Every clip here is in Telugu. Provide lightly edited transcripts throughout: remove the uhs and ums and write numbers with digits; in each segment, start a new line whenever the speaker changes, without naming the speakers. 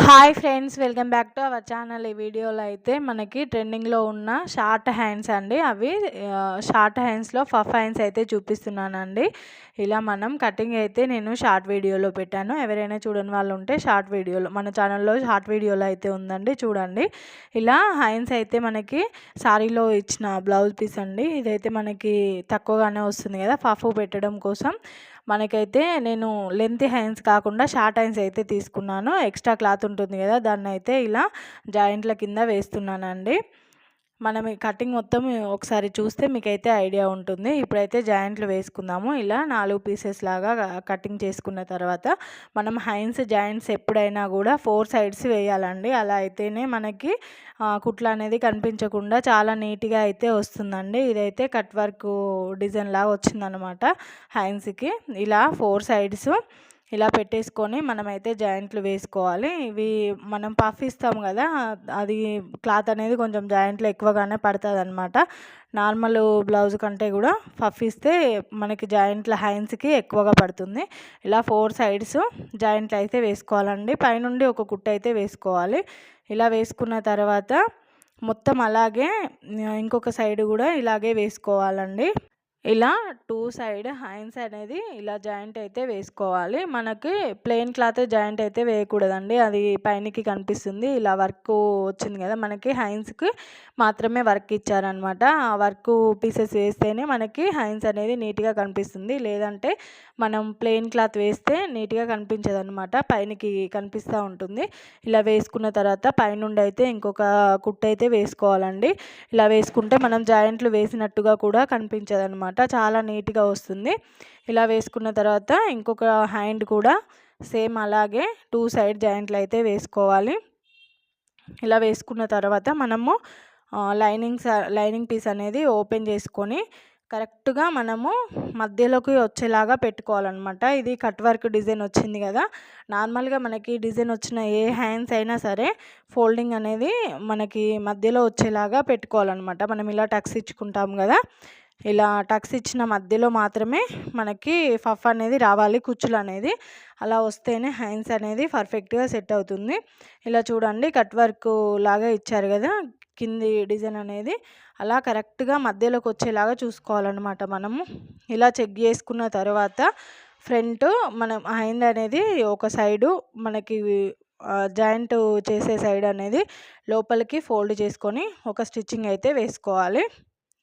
Hi friends, welcome back to our channel. ఈ వీడియోలో అయితే మనకి ట్రెండింగ్లో ఉన్న షార్ట్ హ్యాండ్స్ అండి. అవి షార్ట్ హ్యాండ్స్లో పఫ్ హ్యాండ్స్ అయితే చూపిస్తున్నానండి. ఇలా మనం కటింగ్ అయితే నేను షార్ట్ వీడియోలో పెట్టాను. ఎవరైనా చూడని వాళ్ళు ఉంటే షార్ట్ వీడియోలో మన ఛానల్లో షార్ట్ వీడియోలో అయితే ఉందండి, చూడండి. ఇలా హ్యాండ్స్ అయితే మనకి సారీలో ఇచ్చిన బ్లౌజ్ పీస్ అండి. ఇదైతే మనకి తక్కువగానే వస్తుంది కదా పఫ్ పెట్టడం కోసం. మనకైతే నేను లెంత్ హ్యాండ్స్ కాకుండా షార్ట్ హ్యాండ్స్ అయితే తీసుకున్నాను. ఎక్స్ట్రా క్లాత్ ఉంటుంది కదా, దాన్ని అయితే ఇలా జాయింట్ల కింద వేస్తున్నానండి. మనం ఈ కటింగ్ మొత్తం ఒకసారి చూస్తే మీకైతే ఐడియా ఉంటుంది. ఇప్పుడైతే జాయింట్లు వేసుకుందాము. ఇలా 4 పీసెస్ లాగా కటింగ్ చేసుకున్న తర్వాత మనం హ్యాండ్స్ జాయింట్స్ ఎప్పుడైనా కూడా 4 సైడ్స్ వేయాలండి. అలా అయితేనే మనకి కుట్లు అనేది కనిపించకుండా చాలా నీట్గా అయితే వస్తుందండి. ఇదైతే కట్ వర్క్ డిజైన్ లాగా వచ్చిందనమాట హ్యాండ్స్కి. ఇలా 4 సైడ్స్ ఇలా పెట్టేసుకొని మనమైతే జాయింట్లు వేసుకోవాలి. ఇవి మనం పఫ్ ఇస్తాం కదా, అది క్లాత్ అనేది కొంచెం జాయింట్లు ఎక్కువగానే పడుతుంది అనమాట. నార్మల్ బ్లౌజ్ కంటే కూడా పఫ్ ఇస్తే మనకి జాయింట్ల హ్యాండ్స్కి ఎక్కువగా పడుతుంది. ఇలా 4 సైడ్స్ జాయింట్లు అయితే వేసుకోవాలండి. పైనుండి ఒక కుట్టు అయితే వేసుకోవాలి. ఇలా వేసుకున్న తర్వాత మొత్తం అలాగే ఇంకొక సైడ్ కూడా ఇలాగే వేసుకోవాలండి. ఇలా 2 సైడ్ హ్యాండ్స్ అనేది ఇలా జాయింట్ అయితే వేసుకోవాలి. మనకి ప్లెయిన్ క్లాత్ జాయింట్ అయితే వేయకూడదండి, అది పైనకి కనిపిస్తుంది. ఇలా వర్క్ వచ్చింది కదా, మనకి హ్యాండ్స్కి మాత్రమే వర్క్ ఇచ్చారనమాట. ఆ వర్క్ పీసెస్ వేస్తేనే మనకి హ్యాండ్స్ అనేది నీట్గా కనిపిస్తుంది. లేదంటే మనం ప్లెయిన్ క్లాత్ వేస్తే నీట్గా కనిపించదు అనమాట, పైనకి కనిపిస్తూ ఉంటుంది. ఇలా వేసుకున్న తర్వాత పైనుండి అయితే ఇంకొక కుట్టు అయితే వేసుకోవాలండి. ఇలా వేసుకుంటే మనం జాయింట్లు వేసినట్టుగా కూడా కనిపించదు అనమాట, చాలా నీట్గా వస్తుంది. ఇలా వేసుకున్న తర్వాత ఇంకొక హ్యాండ్ కూడా సేమ్ అలాగే 2 సైడ్ జాయింట్లు అయితే వేసుకోవాలి. ఇలా వేసుకున్న తర్వాత మనము లైనింగ్ పీస్ అనేది ఓపెన్ చేసుకొని కరెక్ట్గా మనము మధ్యలోకి వచ్చేలాగా పెట్టుకోవాలన్నమాట. ఇది కట్ వర్క్ డిజైన్ వచ్చింది కదా, నార్మల్గా మనకి డిజైన్ వచ్చిన ఏ హ్యాండ్స్ అయినా సరే ఫోల్డింగ్ అనేది మనకి మధ్యలో వచ్చేలాగా పెట్టుకోవాలన్నమాట. మనం ఇలా టక్స్ ఇచ్చుకుంటాం కదా, ఇలా టక్స్ ఇచ్చిన మధ్యలో మాత్రమే మనకి పఫ్ అనేది రావాలి, కుచ్చులు అనేది. అలా వస్తేనే హ్యాండ్స్ అనేది పర్ఫెక్ట్గా సెట్ అవుతుంది. ఇలా చూడండి, కట్ వర్క్ లాగా ఇచ్చారు కదా కింది డిజైన్ అనేది, అలా కరెక్ట్గా మధ్యలోకి వచ్చేలాగా చూసుకోవాలన్నమాట మనము. ఇలా చెక్ చేసుకున్న తర్వాత ఫ్రంట్ మనం హ్యాండ్ అనేది ఒక సైడు మనకి జాయింట్ చేసే సైడ్ అనేది లోపలికి ఫోల్డ్ చేసుకొని ఒక స్టిచ్చింగ్ అయితే వేసుకోవాలి.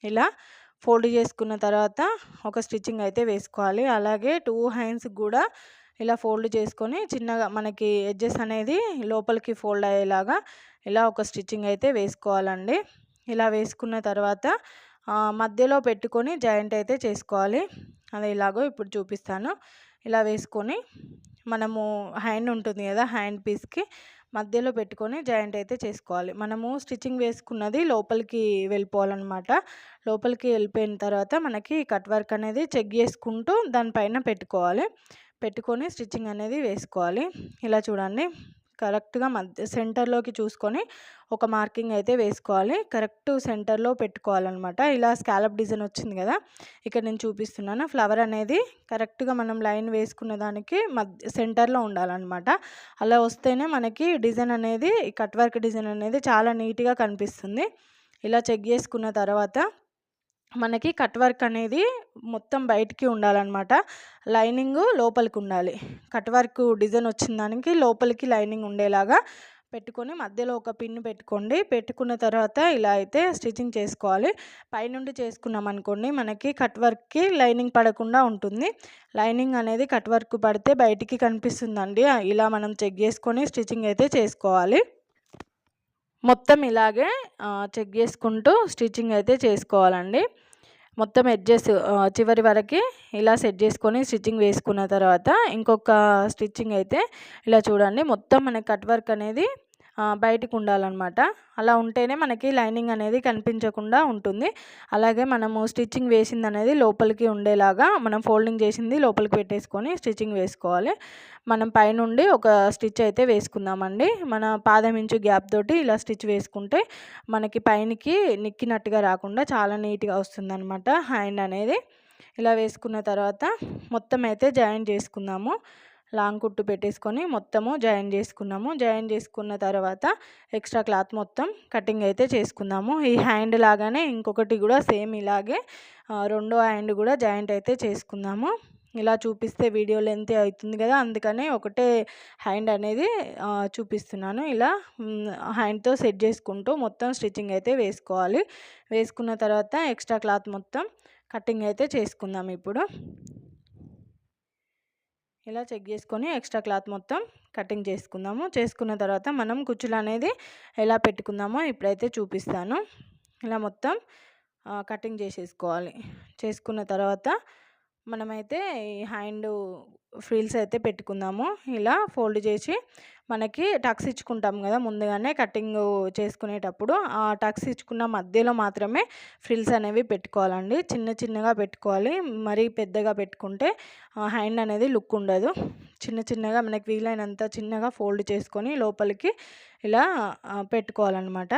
ఇలా ఫోల్డ్ చేసుకున్న తర్వాత ఒక స్టిచ్చింగ్ అయితే వేసుకోవాలి. అలాగే 2 హ్యాండ్స్ కూడా ఇలా ఫోల్డ్ చేసుకొని చిన్నగా మనకి ఎడ్జెస్ అనేది లోపలికి ఫోల్డ్ అయ్యేలాగా ఇలా ఒక స్టిచ్చింగ్ అయితే వేసుకోవాలండి. ఇలా వేసుకున్న తర్వాత మధ్యలో పెట్టుకొని జాయింట్ అయితే చేసుకోవాలి. అది ఇలాగో ఇప్పుడు చూపిస్తాను. ఇలా వేసుకొని మనము హ్యాండ్ ఉంటుంది కదా, హ్యాండ్ పీస్కి మధ్యలో పెట్టుకొని జాయింట్ అయితే చేసుకోవాలి. మనము స్టిచ్చింగ్ వేసుకున్నది లోపలికి వెళ్ళిపోవాలన్నమాట. లోపలికి వెళ్ళిపోయిన తర్వాత మనకి కట్ వర్క్ అనేది చెక్ చేసుకుంటూ దానిపైన పెట్టుకొని స్టిచ్చింగ్ అనేది వేసుకోవాలి. ఇలా చూడండి, కరెక్ట్గా సెంటర్లోకి చూసుకొని ఒక మార్కింగ్ అయితే వేసుకోవాలి. కరెక్ట్ సెంటర్లో పెట్టుకోవాలన్నమాట. ఇలా స్కాలప్ డిజైన్ వచ్చింది కదా, ఇక్కడ నేను చూపిస్తున్నాను. ఫ్లవర్ అనేది కరెక్ట్గా మనం లైన్ వేసుకున్న దానికి సెంటర్లో ఉండాలన్నమాట. అలా వస్తేనే మనకి డిజైన్ అనేది, కట్ వర్క్ డిజైన్ అనేది చాలా నీట్గా కనిపిస్తుంది. ఇలా చెక్ చేసుకున్న తర్వాత మనకి కట్ వర్క్ అనేది మొత్తం బయటికి ఉండాలన్నమాట, లైనింగ్ లోపలికి ఉండాలి. కట్ వర్క్ డిజైన్ వచ్చిన దానికి లోపలికి లైనింగ్ ఉండేలాగా పెట్టుకొని మధ్యలో ఒక పిన్ పెట్టుకోండి. పెట్టుకున్న తర్వాత ఇలా అయితే స్టిచ్చింగ్ చేసుకోవాలి. పైనుండి చేసుకున్నాం అనుకోండి, మనకి కట్ వర్క్కి లైనింగ్ పడకుండా ఉంటుంది. లైనింగ్ అనేది కట్ వర్క్ పడితే బయటికి కనిపిస్తుందండి. ఇలా మనం చెక్ చేసుకొని స్టిచ్చింగ్ అయితే చేసుకోవాలి. మొత్తం ఇలాగే చెక్ చేసుకుంటూ స్టిచ్చింగ్ అయితే చేసుకోవాలండి. మొత్తం ఎడ్జెస్ చివరి వరకు ఇలా సెట్ చేసుకొని స్టిచ్చింగ్ వేసుకున్న తర్వాత ఇంకొక స్టిచ్చింగ్ అయితే ఇలా చూడండి, మొత్తం మనకి కట్ వర్క్ అనేది బయటికి ఉండాలన్నమాట. అలా ఉంటేనే మనకి లైనింగ్ అనేది కనిపించకుండా ఉంటుంది. అలాగే మనము స్టిచ్చింగ్ వేసింది అనేది లోపలికి ఉండేలాగా మనం ఫోల్డింగ్ చేసింది లోపలికి పెట్టేసుకొని స్టిచ్చింగ్ వేసుకోవాలి. మనం పైనుండి ఒక స్టిచ్ అయితే వేసుకుందామండి. మన పాదం ఇంచు గ్యాప్ తోటి ఇలా స్టిచ్ వేసుకుంటే మనకి పైనకి నిక్కినట్టుగా రాకుండా చాలా నీట్గా వస్తుందన్నమాట హ్యాండ్ అనేది. ఇలా వేసుకున్న తర్వాత మొత్తం అయితే జాయిన్ చేసుకుందాము. లాంగ్ కుట్టు పెట్టేసుకొని మొత్తము జాయిన్ చేసుకున్నాము. జాయిన్ చేసుకున్న తర్వాత ఎక్స్ట్రా క్లాత్ మొత్తం కటింగ్ అయితే చేసుకుందాము. ఈ హ్యాండ్ లాగానే ఇంకొకటి కూడా సేమ్ ఇలాగే రెండో హ్యాండ్ కూడా జాయింట్ అయితే చేసుకుందాము. ఇలా చూపిస్తే వీడియో లెంత్ అవుతుంది కదా, అందుకనే ఒకటే హ్యాండ్ అనేది చూపిస్తున్నాను. ఇలా హ్యాండ్తో సెట్ చేసుకుంటూ మొత్తం స్టిచ్చింగ్ అయితే వేసుకోవాలి. వేసుకున్న తర్వాత ఎక్స్ట్రా క్లాత్ మొత్తం కటింగ్ అయితే చేసుకుందాం. ఇప్పుడు ఇలా చెక్ చేసుకొని ఎక్స్ట్రా క్లాత్ మొత్తం కటింగ్ చేసుకుందాము. చేసుకున్న తర్వాత మనం కుచ్చులు అనేది ఎలా పెట్టుకుందామో ఇప్పుడైతే చూపిస్తాను. ఇలా మొత్తం కటింగ్ చేసేసుకోవాలి. చేసుకున్న తర్వాత మనమైతే ఈ హ్యాండ్ ఫ్రిల్స్ అయితే పెట్టుకుందాము. ఇలా ఫోల్డ్ చేసి మనకి టక్స్ ఇచ్చుకుంటాం కదా ముందుగానే కటింగ్ చేసుకునేటప్పుడు, ఆ టక్స్ ఇచ్చుకున్న మధ్యలో మాత్రమే ఫ్రిల్స్ అనేవి పెట్టుకోవాలండి. చిన్న చిన్నగా పెట్టుకోవాలి. మరీ పెద్దగా పెట్టుకుంటే హ్యాండ్ అనేది లుక్ ఉండదు. చిన్న చిన్నగా మనకి వీలైనంత చిన్నగా ఫోల్డ్ చేసుకొని లోపలికి ఇలా పెట్టుకోవాలన్నమాట.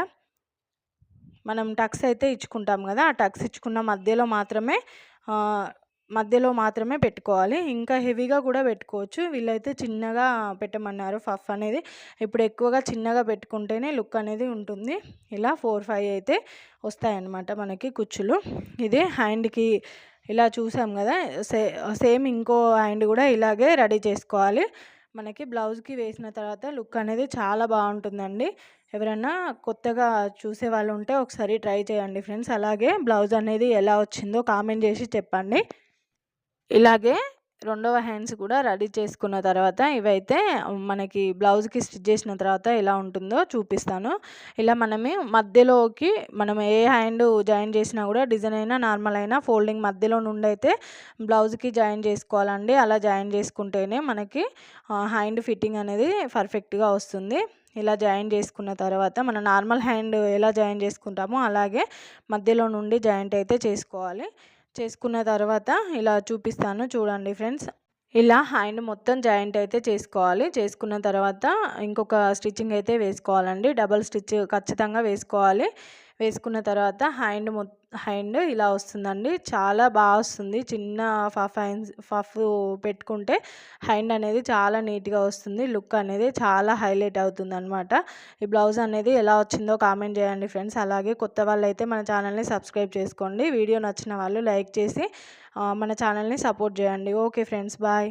మనం టక్స్ అయితే ఇచ్చుకుంటాం కదా, ఆ టక్స్ ఇచ్చుకున్న మధ్యలో మాత్రమే పెట్టుకోవాలి. ఇంకా హెవీగా కూడా పెట్టుకోవచ్చు. వీళ్ళైతే చిన్నగా పెట్టమన్నారు పఫ్ అనేది. ఇప్పుడు ఎక్కువగా చిన్నగా పెట్టుకుంటేనే లుక్ అనేది ఉంటుంది. ఇలా 4, 5 అయితే వస్తాయన్నమాట మనకి కుచ్చులు. ఇది హ్యాండ్కి ఇలా చూసాం కదా, సేమ్ ఇంకో హ్యాండ్ కూడా ఇలాగే రెడీ చేసుకోవాలి. మనకి బ్లౌజ్కి వేసిన తర్వాత లుక్ అనేది చాలా బాగుంటుందండి. ఎవరైనా కొత్తగా చూసే వాళ్ళు ఉంటే ఒకసారి ట్రై చేయండి ఫ్రెండ్స్. అలాగే బ్లౌజ్ అనేది ఎలా వచ్చిందో కామెంట్ చేసి చెప్పండి. ఇలాగే రెండవ హ్యాండ్స్ కూడా రెడీ చేసుకున్న తర్వాత ఇవైతే మనకి బ్లౌజ్కి స్టిచ్ చేసిన తర్వాత ఎలా ఉంటుందో చూపిస్తాను. ఇలా మధ్యలోకి మనం ఏ హ్యాండ్ జాయిన్ చేసినా కూడా డిజైన్ అయినా నార్మల్ అయినా ఫోల్డింగ్ మధ్యలో నుండి అయితే బ్లౌజ్కి జాయిన్ చేసుకోవాలండి. అలా జాయిన్ చేసుకుంటేనే మనకి హ్యాండ్ ఫిట్టింగ్ అనేది పర్ఫెక్ట్గా వస్తుంది. ఇలా జాయిన్ చేసుకున్న తర్వాత మన నార్మల్ హ్యాండ్ ఎలా జాయిన్ చేసుకుంటామో అలాగే మధ్యలో నుండి జాయింట్ అయితే చేసుకోవాలి. చేసుకున్న తర్వాత ఇలా చూపిస్తాను చూడండి ఫ్రెండ్స్. ఇలా హ్యాండ్ మొత్తం జాయింట్ అయితే చేసుకోవాలి. చేసుకున్న తర్వాత ఇంకొక స్టిచ్చింగ్ అయితే వేసుకోవాలండి. డబల్ స్టిచ్ ఖచ్చితంగా వేసుకోవాలి. వేసుకున్న తర్వాత హ్యాండ్ ఇలా వస్తుందండి. చాలా బాగా వస్తుంది. చిన్న పఫ్ పెట్టుకుంటే హ్యాండ్ అనేది చాలా నీట్గా వస్తుంది. లుక్ అనేది చాలా హైలైట్ అవుతుంది అనమాట. ఈ బ్లౌజ్ అనేది ఎలా వచ్చిందో కామెంట్ చేయండి ఫ్రెండ్స్. అలాగే కొత్త వాళ్ళు అయితే మన ఛానల్ని సబ్స్క్రైబ్ చేసుకోండి. వీడియో నచ్చిన వాళ్ళు లైక్ చేసి మన ఛానల్ని సపోర్ట్ చేయండి. Okay friends, bye.